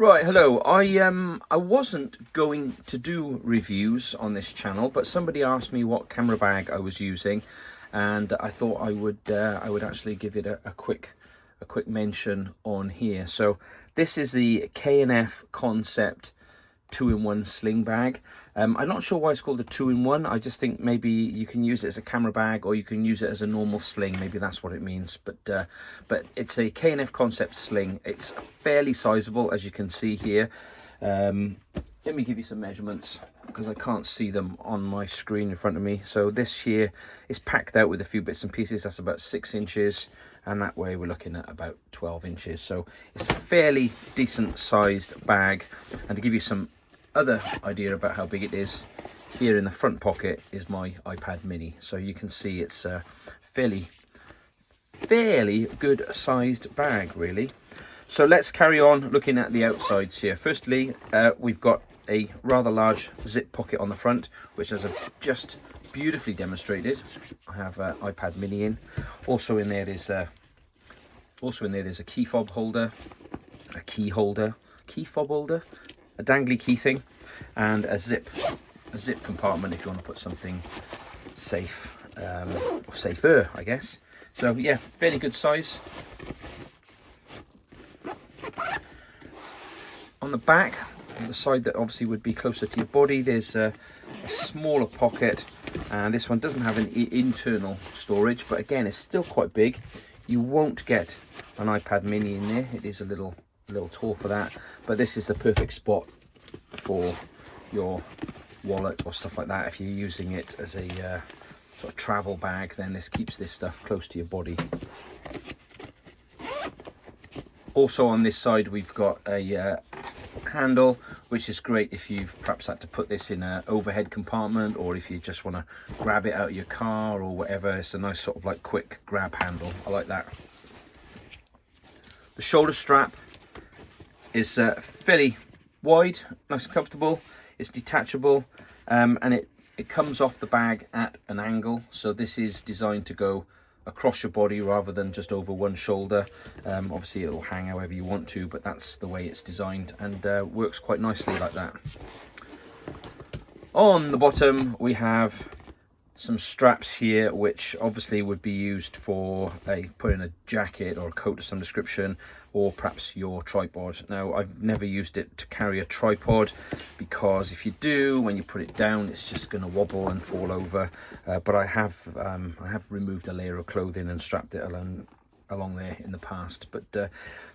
Right, hello. I wasn't going to do reviews on this channel, but somebody asked me what camera bag I was using, and I thought I would actually give it a quick mention on here. So this is the K&F Concept 2-in-1 sling bag. I'm not sure why it's called a 2-in-1. I just think maybe you can use it as a camera bag or you can use it as a normal sling. Maybe that's what it means. But it's a K&F Concept sling. It's fairly sizable, as you can see here. Let me give you some measurements because I can't see them on my screen in front of me. So this here is packed out with a few bits and pieces. That's about 6 inches. And that way we're looking at about 12 inches. So it's a fairly decent sized bag. And to give you some other idea about how big it is, here in the front pocket is my iPad mini. So you can see it's a fairly good sized bag, really. So let's carry on looking at the outsides here. Firstly, we've got a rather large zip pocket on the front, which as I've just beautifully demonstrated, I have iPad mini in. Also in there there's a key fob holder, a key fob holder, a dangly key thing, and a zip compartment if you want to put something safe or safer, I guess. So yeah, fairly good size. On the back, on the side that obviously would be closer to your body, there's a smaller pocket, and this one doesn't have an internal storage, but again it's still quite big. You won't get an iPad mini in there. It is a little tall for that, but this is the perfect spot for your wallet or stuff like that. If you're using it as a sort of travel bag, then this keeps this stuff close to your body. Also on this side we've got a handle, which is great if you've perhaps had to put this in an overhead compartment, or if you just want to grab it out of your car or whatever. It's a nice sort of like quick grab handle. I like that. The shoulder strap is fairly wide, nice and comfortable. It's detachable, and it comes off the bag at an angle, so this is designed to go across your body rather than just over one shoulder. Obviously it will hang however you want to, but that's the way it's designed, and works quite nicely like that. On the bottom we have some straps here, which obviously would be used for putting a jacket or a coat of some description, or perhaps your tripod. Now I've never used it to carry a tripod, because if you do, when you put it down, it's just going to wobble and fall over. But I have removed a layer of clothing and strapped it along there in the past. But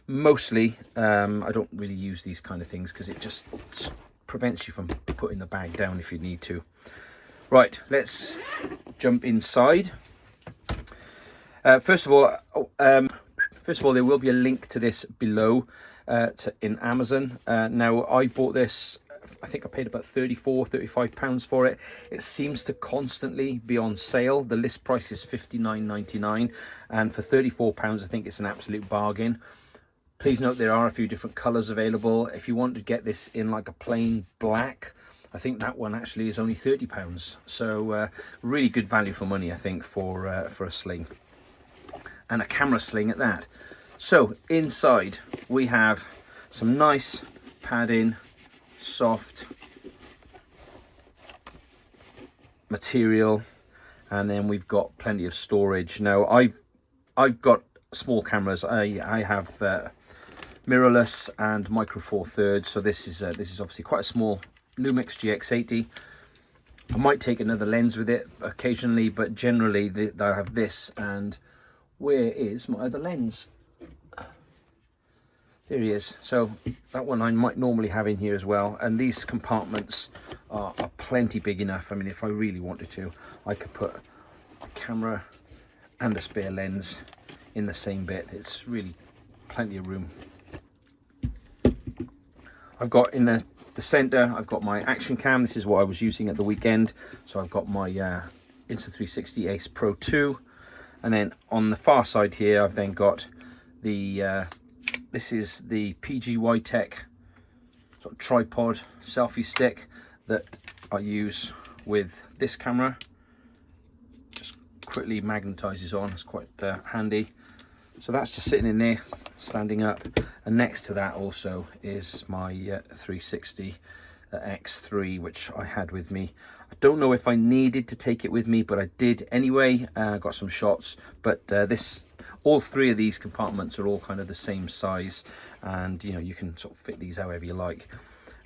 mostly I don't really use these kind of things because it just prevents you from putting the bag down if you need to. Right, let's jump inside. First of all, there will be a link to this below in Amazon. Now, I bought this, I think I paid about £35 for it. It seems to constantly be on sale. The list price is £59.99, and for £34, I think it's an absolute bargain. Please note there are a few different colours available. If you want to get this in like a plain black, I think that one actually is only £30. So really good value for money, I think, for a sling, and a camera sling at that. So inside we have some nice padding, soft material, and then we've got plenty of storage. Now I've got small cameras. I have mirrorless and micro four thirds, so this is obviously quite a small Lumix GX80. I might take another lens with it occasionally, but generally I have this. And where is my other lens? There he is. So that one I might normally have in here as well. And these compartments are plenty big enough. I mean, if I really wanted to, I could put a camera and a spare lens in the same bit. It's really plenty of room. I've got in the center, I've got my action cam. This is what I was using at the weekend. So I've got my Insta360 Ace Pro 2. And then on the far side here, I've then got the, this is the PGY Tech sort of tripod selfie stick that I use with this camera. Just quickly magnetizes on, it's quite handy. So that's just sitting in there. standing up, and next to that also is my 360 X3, which I had with me. I don't know if I needed to take it with me, but I did anyway. Got some shots, but all three of these compartments are all kind of the same size, and you know, you can sort of fit these however you like.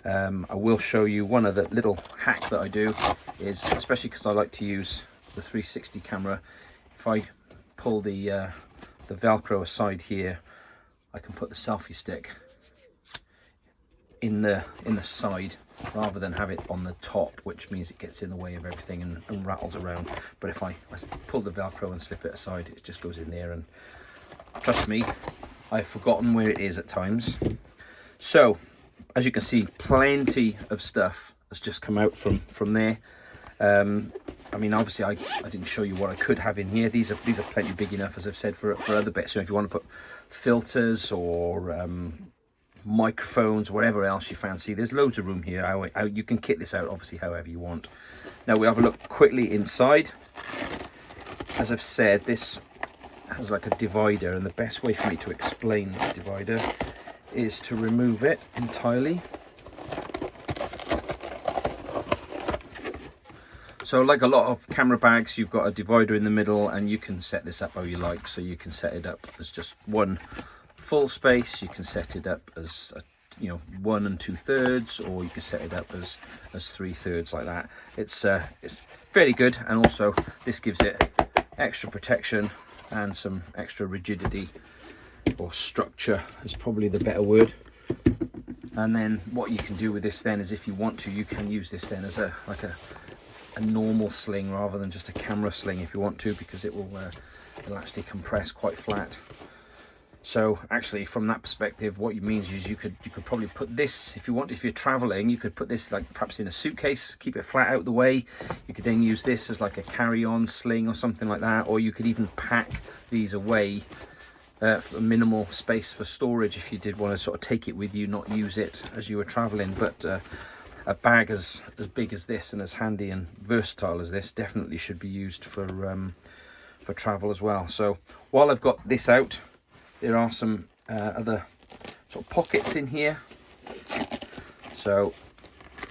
I will show you one of the little hack that I do is, especially because I like to use the 360 camera, if I pull the Velcro aside here, I can put the selfie stick in the side rather than have it on the top, which means it gets in the way of everything and rattles around. But if I pull the Velcro and slip it aside, it just goes in there, and trust me, I've forgotten where it is at times. So as you can see, plenty of stuff has just come out from there. I mean, obviously I didn't show you what I could have in here. These are plenty big enough, as I've said, for other bits. So if you want to put filters or microphones, whatever else you fancy, there's loads of room here. You can kit this out obviously however you want. Now we have a look quickly inside. As I've said, this has like a divider, and the best way for me to explain this divider is to remove it entirely. So like a lot of camera bags, you've got a divider in the middle, and you can set this up how you like. So you can set it up as just one full space, you can set it up as 1 2/3, or you can set it up as 3/3, like that. It's fairly good, and also this gives it extra protection and some extra rigidity, or structure is probably the better word. And then what you can do with this then is, if you want to, you can use this then as a normal sling rather than just a camera sling if you want to, because it'll actually compress quite flat. So actually, from that perspective, what it means is you could probably put this, if you're traveling, you could put this like perhaps in a suitcase, keep it flat out the way. You could then use this as like a carry-on sling or something like that, or you could even pack these away for minimal space for storage if you did want to sort of take it with you, not use it as you were traveling. But a bag as big as this and as handy and versatile as this definitely should be used for travel as well. So while I've got this out, there are some other sort of pockets in here. So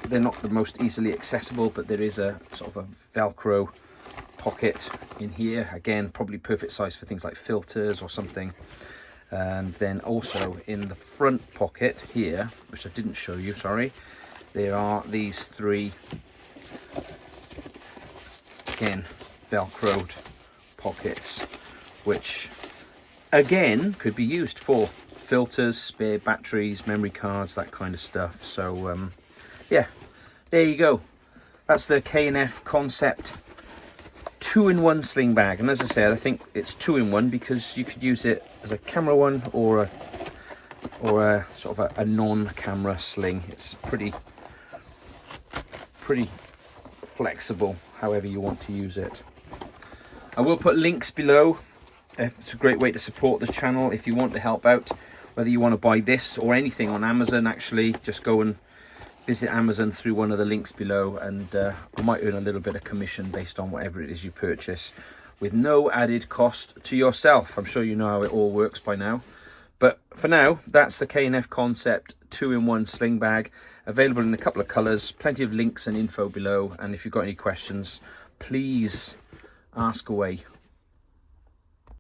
they're not the most easily accessible, but there is a sort of a Velcro pocket in here. Again, probably perfect size for things like filters or something. And then also in the front pocket here, which I didn't show you, sorry, there are these three, again, Velcroed pockets, which again could be used for filters, spare batteries, memory cards, that kind of stuff. So yeah, there you go. That's the K&F Concept 2-in-1 sling bag. And as I said, I think it's 2-in-1 because you could use it as a camera one or a sort of a non-camera sling. It's pretty flexible however you want to use it. I will put links below. It's a great way to support the channel if you want to help out, whether you want to buy this or anything on Amazon. Actually, just go and visit Amazon through one of the links below, and I might earn a little bit of commission based on whatever it is you purchase, with no added cost to yourself. I'm sure you know how it all works by now. But for now, that's the K&F Concept 2-in-1 sling bag, available in a couple of colours. Plenty of links and info below, and if you've got any questions, please ask away.